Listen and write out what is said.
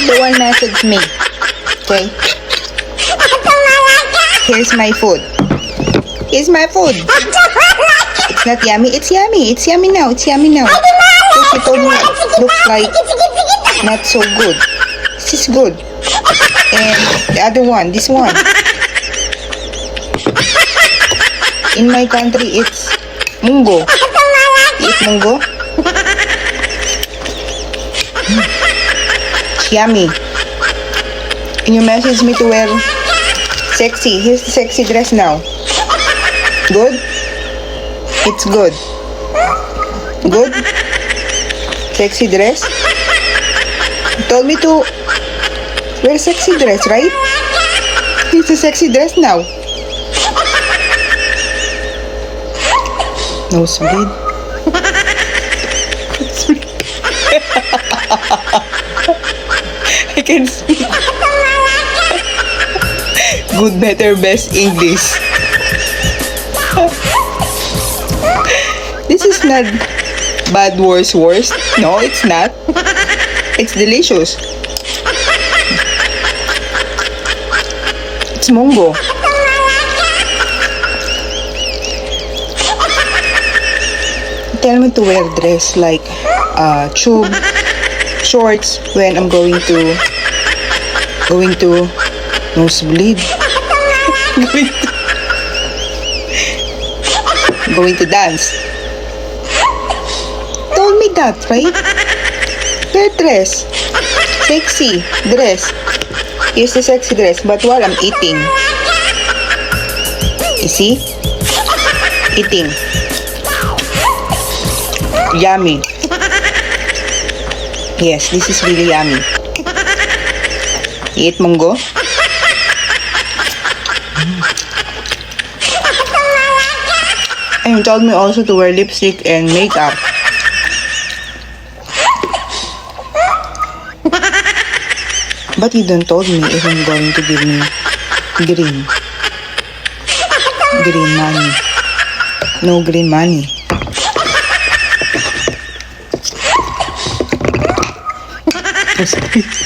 The one message me. Okay? Here's my food. Here's my food. It's not yummy. It's yummy. It's yummy now. It's yummy now. Because you told me it looks like not so good. This is good. And the other one, this one. In my country, it's munggo. You eat munggo? It's yummy. And you message me to wear sexy. Here's the sexy dress now. Good? It's good. Good? Sexy dress? You told me to wear sexy dress, right? It's a sexy dress now. Nosebleed. I can speak. Good, better, best English. This is not bad, worse, worst. No, it's not. It's delicious. It's munggo. Tell me to wear dress like tube shorts when I'm going to nosebleed. going to dance. Told me that, right? Wear dress. Sexy dress. Here's the sexy dress, but while I'm eating. You see? Eating. Yummy. Yes, this is really yummy. You eat munggo? And you told me also to wear lipstick and makeup. But you don't told me if I'm going to give me green money. No green money. Yes.